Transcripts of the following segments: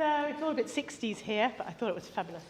So it's all a bit 60s here, but I thought it was fabulous.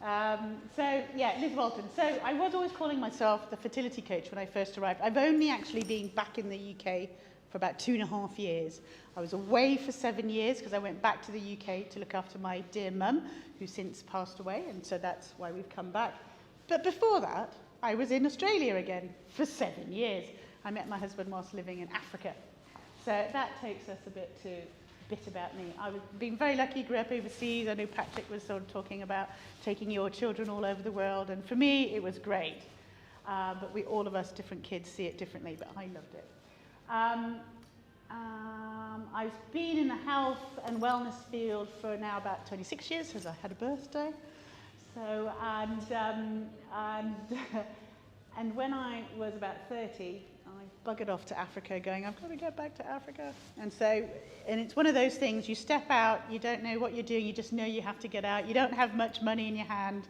Liz Walton. So I was always calling myself the fertility coach when I first arrived. I've only actually been back in the UK for about 2.5 years. I was away for 7 years because I went back to the UK to look after my dear mum, who since passed away, and so that's why we've come back. But before that, I was in Australia again for 7 years. I met my husband whilst living in Africa. So that takes us a bit about me. I've been very lucky, grew up overseas. I know Patrick was sort of talking about taking your children all over the world, and for me it was great. But all of us different kids see it differently, but I loved it. I've been in the health and wellness field for now about 26 years, because I had a birthday. So, and when I was about 30, I buggered off to Africa going, I've got to get back to Africa. And it's one of those things, you step out, you don't know what you're doing, you just know you have to get out. You don't have much money in your hand.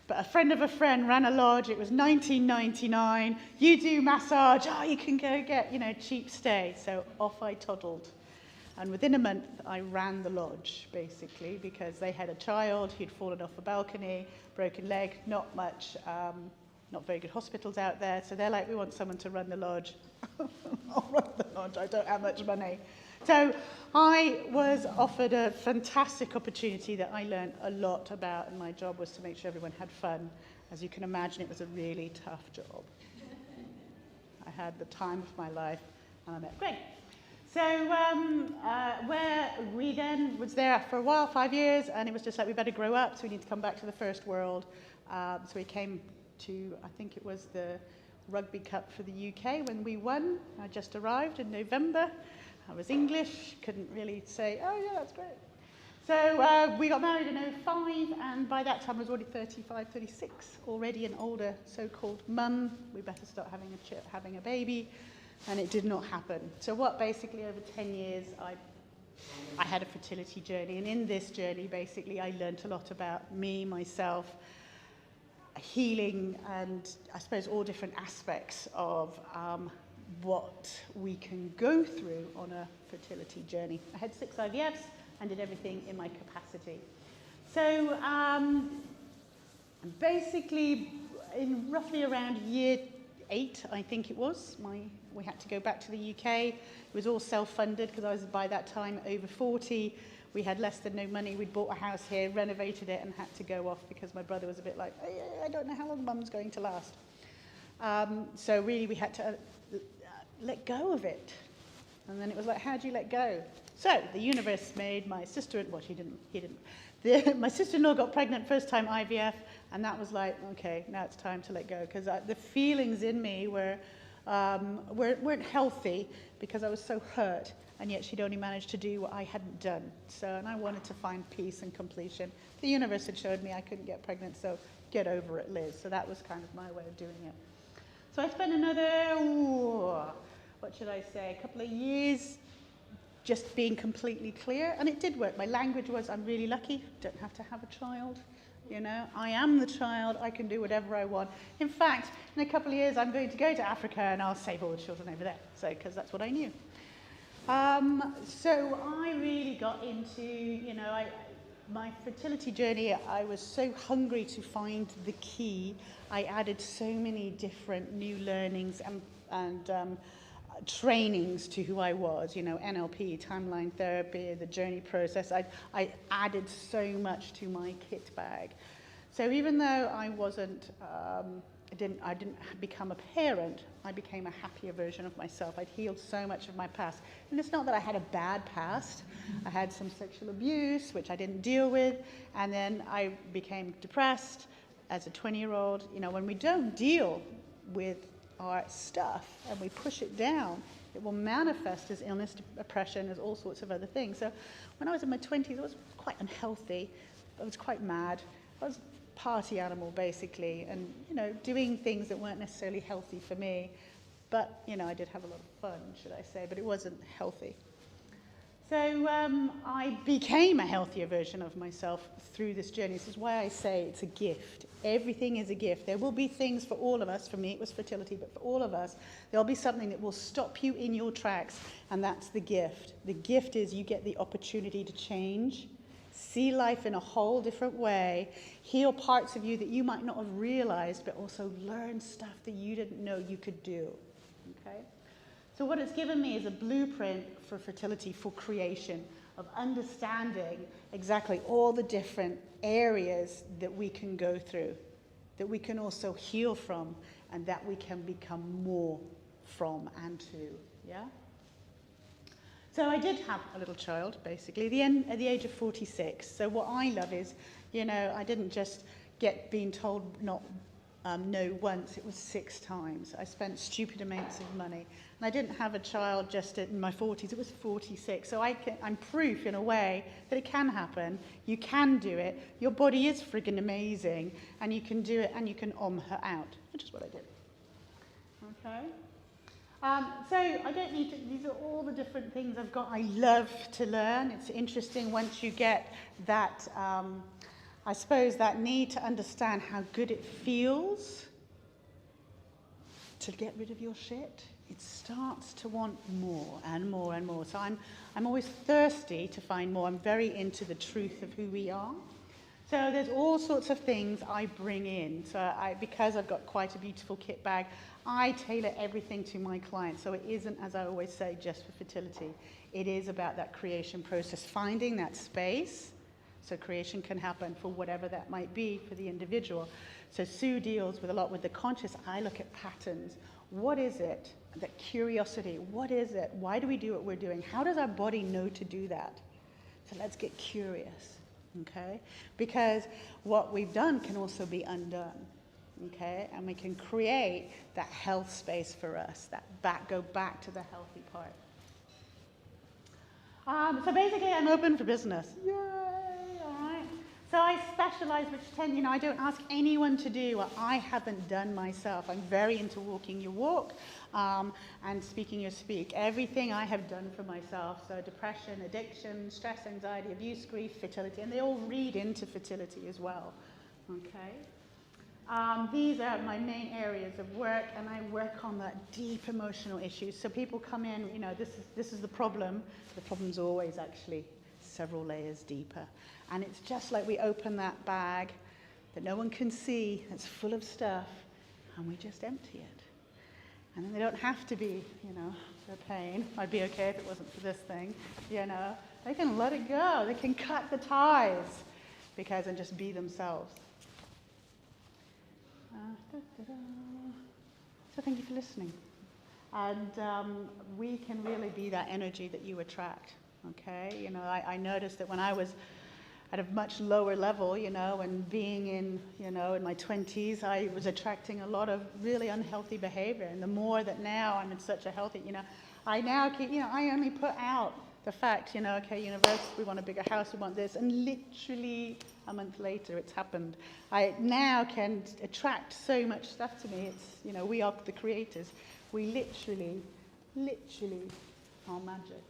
But a friend of a friend ran a lodge, it was 1999, you do massage, you can go get, cheap stay. So off I toddled. And within a month, I ran the lodge, basically, because they had a child who'd fallen off a balcony, broken leg, not very good hospitals out there. So they're like, we want someone to run the lodge. I'll run the lodge, I don't have much money. So I was offered a fantastic opportunity that I learned a lot about, and my job was to make sure everyone had fun. As you can imagine, it was a really tough job. I had the time of my life, and I met Greg. So where we then was there for a while, 5 years, and it was just like, we better grow up, so we need to come back to the first world. So we came to, I think it was the Rugby Cup for the UK when we won. I just arrived in November. I was English, couldn't really say, oh yeah, that's great. So we got married in 2005, and by that time I was already 35, 36, already an older so-called mum. We better start having a baby, and it did not happen. So what basically over 10 years I had a fertility journey, and in this journey basically I learned a lot about me, myself, healing, and I suppose all different aspects of what we can go through on a fertility journey. I had 6 IVFs and did everything in my capacity. So basically in roughly around year 8, I think it was, we had to go back to the UK. It was all self-funded because I was by that time over 40. We had less than no money. We'd bought a house here, renovated it, and had to go off because my brother was a bit like, I don't know how long mum's going to last. So really we had to let go of it. And then it was like, how do you let go? So the universe made my sister, well, he didn't. My sister-in-law got pregnant, first time IVF, and that was like, okay, now it's time to let go. Because the feelings in me weren't healthy because I was so hurt. And yet she'd only managed to do what I hadn't done. And I wanted to find peace and completion. The universe had showed me I couldn't get pregnant, so get over it, Liz. So that was kind of my way of doing it. So I spent another, what should I say, a couple of years just being completely clear. And it did work. My language was, I'm really lucky, don't have to have a child. I am the child, I can do whatever I want. In fact, in a couple of years, I'm going to go to Africa and I'll save all the children over there. So, because that's what I knew. So I really got into, my fertility journey. I was so hungry to find the key. I added so many different new learnings and trainings to who I was, NLP, timeline therapy, the journey process. I added so much to my kit bag. So even though I didn't become a parent, I became a happier version of myself. I'd healed so much of my past. And it's not that I had a bad past. I had some sexual abuse, which I didn't deal with, and then I became depressed as a 20-year-old. When we don't deal with our stuff and we push it down, it will manifest as illness, depression, as all sorts of other things. So when I was in my 20s, I was quite unhealthy. I was quite mad. I was party animal basically, and doing things that weren't necessarily healthy for me, but I did have a lot of fun, should I say, but it wasn't healthy. So I became a healthier version of myself through this journey. This is why I say it's a gift. Everything is a gift. There will be things for all of us. For me it was fertility, but for all of us there'll be something that will stop you in your tracks, and that's the gift. The gift is you get the opportunity to change. see life in a whole different way, heal parts of you that you might not have realized, but also learn stuff that you didn't know you could do. Okay? So what it's given me is a blueprint for fertility, for creation, of understanding exactly all the different areas that we can go through, that we can also heal from, and that we can become more from and to. Yeah? So I did have a little child, basically, at the age of 46. So what I love is, I didn't just being told not no once, it was 6 times. I spent stupid amounts of money. And I didn't have a child just in my 40s, it was 46. So I'm proof, in a way, that it can happen. You can do it. Your body is friggin' amazing. And you can do it, and you can her out, which is what I did. Okay? So I don't need to, these are all the different things I've got. I love to learn. It's interesting once you get that, I suppose, that need to understand how good it feels to get rid of your shit. It starts to want more and more and more. So I'm always thirsty to find more. I'm very into the truth of who we are. So there's all sorts of things I bring in. So because I've got quite a beautiful kit bag, I tailor everything to my clients. So it isn't, as I always say, just for fertility. It is about that creation process, finding that space so creation can happen for whatever that might be for the individual. So Sue deals with a lot with the conscious. I look at patterns. What is it? That curiosity. What is it? Why do we do what we're doing? How does our body know to do that? So let's get curious. Okay? Because what we've done can also be undone. Okay? And we can create that health space for us, go back to the healthy part. So basically, I'm open for business. Yay! All right. So I specialize, which I don't ask anyone to do what I haven't done myself. I'm very into walking your walk and speaking your speak. Everything I have done for myself. So depression, addiction, stress, anxiety, abuse, grief, fertility, and they all read into fertility as well. Okay. These are my main areas of work, and I work on that deep emotional issues. So people come in, this is the problem. The problem's always actually several layers deeper. And it's just like we open that bag that no one can see, that's full of stuff, and we just empty it. And then they don't have to be, their pain. I'd be okay if it wasn't for this thing, They can let it go. They can cut the ties and just be themselves. So thank you for listening. And we can really be that energy that you attract, okay? I noticed that when I was at a much lower level, and being in my 20s, I was attracting a lot of really unhealthy behavior. And the more that now I'm in such a healthy, I now keep, I only put out the fact, okay, universe, we want a bigger house, we want this, and literally a month later it's happened. I now can attract so much stuff to me. It's, we are the creators. We literally are magic.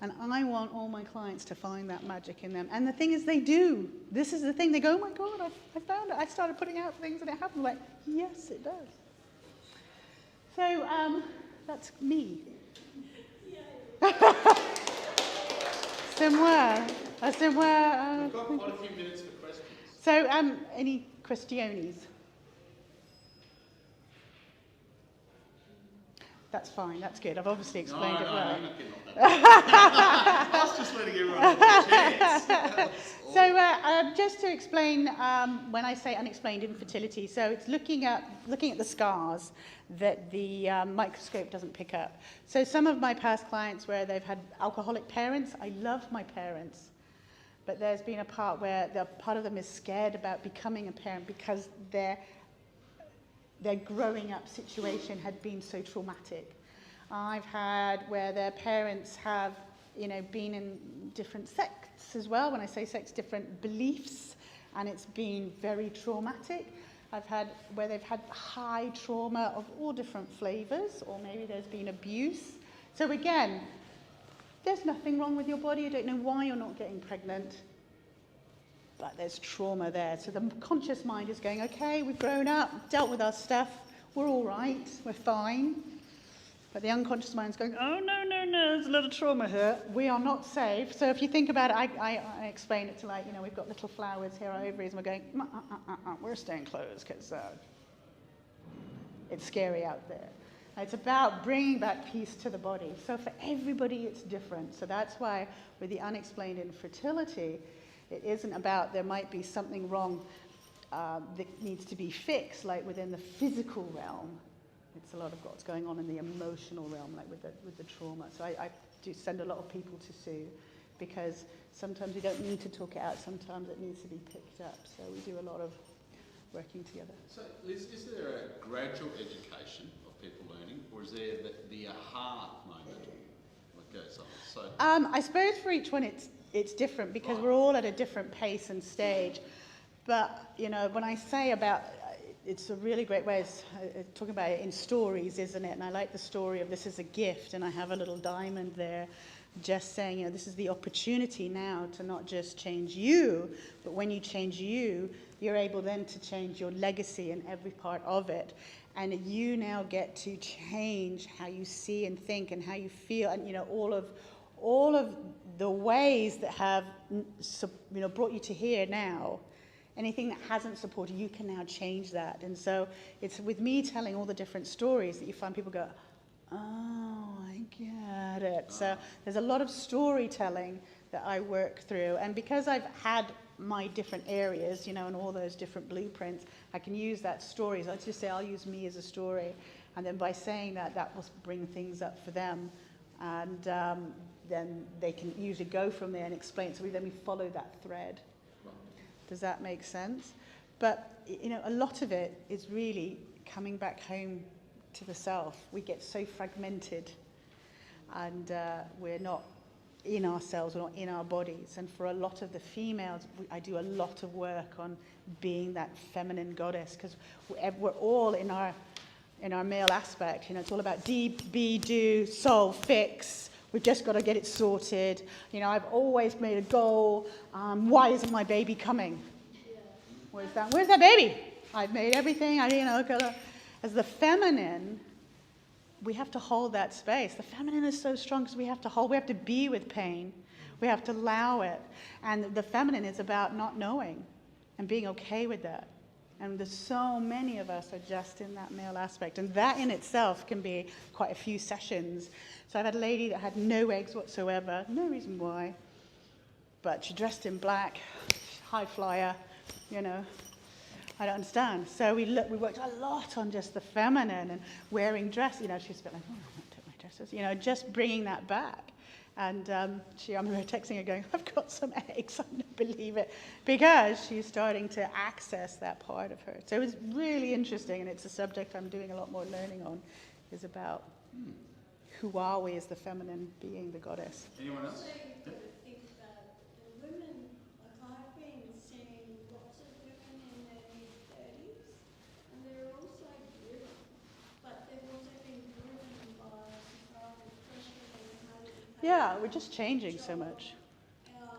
And I want all my clients to find that magic in them. And the thing is, they do. This is the thing. They go, oh my God, I found it. I started putting out things and it happened. I'm like, yes, it does. So that's me. Somewhere. We've got quite a few minutes for questions. So, any questiones? That's fine, that's good. I've obviously explained it well. I was just letting everyone have a chance. So, just to explain, when I say unexplained infertility, so it's looking at the scars that the microscope doesn't pick up. So some of my past clients where they've had alcoholic parents, I love my parents, but there's been a part where part of them is scared about becoming a parent because their growing up situation had been so traumatic. I've had where their parents have, been in different sects as well. When I say sects, different beliefs, and it's been very traumatic. I've had where they've had high trauma of all different flavors, or maybe there's been abuse. So again, there's nothing wrong with your body. I don't know why you're not getting pregnant, but there's trauma there. So the conscious mind is going, okay, we've grown up, dealt with our stuff, we're all right, we're fine. But the unconscious mind's going, oh, no, no, no, there's a little trauma here. We are not safe. So if you think about it, I explain it to, like, we've got little flowers here, our ovaries, and we're going, we're staying closed because it's scary out there. It's about bringing back peace to the body. So for everybody, it's different. So that's why with the unexplained infertility, it isn't about there might be something wrong that needs to be fixed, like within the physical realm. It's a lot of what's going on in the emotional realm, like with the trauma. So I do send a lot of people to Sue, because sometimes you don't need to talk it out. Sometimes it needs to be picked up. So we do a lot of working together. So Liz, is there a gradual education of people learning, or is there the aha moment that goes on? So I suppose for each one it's different, because we're all at a different pace and stage. But when I say about, it's a really great way of talking about it in stories, isn't it? And I like the story of this is a gift, and I have a little diamond there, just saying, this is the opportunity now to not just change you, but when you change you, you're able then to change your legacy in every part of it. And you now get to change how you see and think and how you feel, and all of the ways that have brought you to here now. Anything that hasn't supported, you can now change that. And so it's with me telling all the different stories that you find people go, oh, I get it. So there's a lot of storytelling that I work through. And because I've had my different areas, and all those different blueprints, I can use that story. So let's just say I'll use me as a story. And then by saying that will bring things up for them. And then they can usually go from there and explain. So we follow that thread. Does that make sense? But, a lot of it is really coming back home to the self. We get so fragmented, and we're not in ourselves, we're not in our bodies. And for a lot of the females, I do a lot of work on being that feminine goddess, because we're all in our male aspect. It's all about be, do, solve, fix. We've just got to get it sorted. I've always made a goal. Why isn't my baby coming? Where's that baby? I've made everything. As the feminine, we have to hold that space. The feminine is so strong because we have to be with pain. We have to allow it. And the feminine is about not knowing and being okay with that. And there's so many of us are just in that male aspect. And that in itself can be quite a few sessions. So I've had a lady that had no eggs whatsoever, no reason why. But she dressed in black, high flyer, I don't understand. So we worked a lot on just the feminine and wearing dress. She's a bit like, oh, I don't take my dresses. Just bringing that back. And I remember texting her going, I've got some eggs, I don't believe it. Because she's starting to access that part of her. So it was really interesting, and it's a subject I'm doing a lot more learning on, is about who are we as the feminine being the goddess. Anyone else? The women, I've been seeing lots of women in their mid-30s, and they're also driven, but they've also been driven by societal pressure and how to behave. Yeah, we're just changing so much.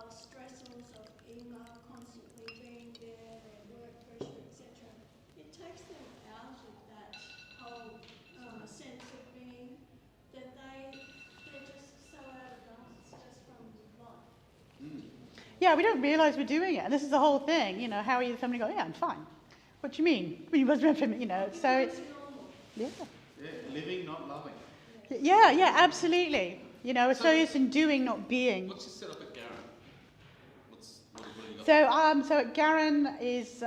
Stressors of email constantly being there, their work pressure, etc. It takes them out of that whole sense of being that they're just so out of balance just from life. Yeah, we don't realise we're doing it. And this is the whole thing, how are you the feminine? Go, yeah, I'm fine. What do you mean? You must be feminine, so it's, yeah. Yeah, living, not loving. Yeah, absolutely. It's so used in doing, not being. What's your setup at Garran? What have you got? So at Garran is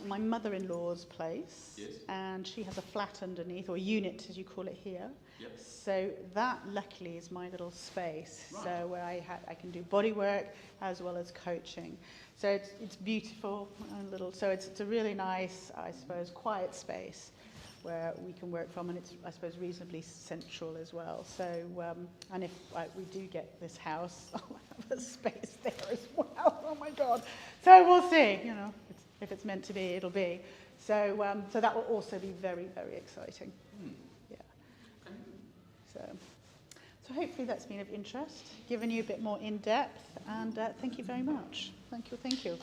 my mother-in-law's place. Yes. And she has a flat underneath, or unit as you call it here. Yep. So that luckily is my little space. Right. So where I can do body work as well as coaching. So it's beautiful and little. So it's a really nice, I suppose, quiet space where we can work from, and it's, I suppose, reasonably central as well. So, and if we do get this house, I'll have a space there as well. Oh my God! So we'll see. If it's meant to be, it'll be. So, so that will also be very, very exciting. Yeah. So hopefully that's been of interest, given you a bit more in depth, and thank you very much. Thank you.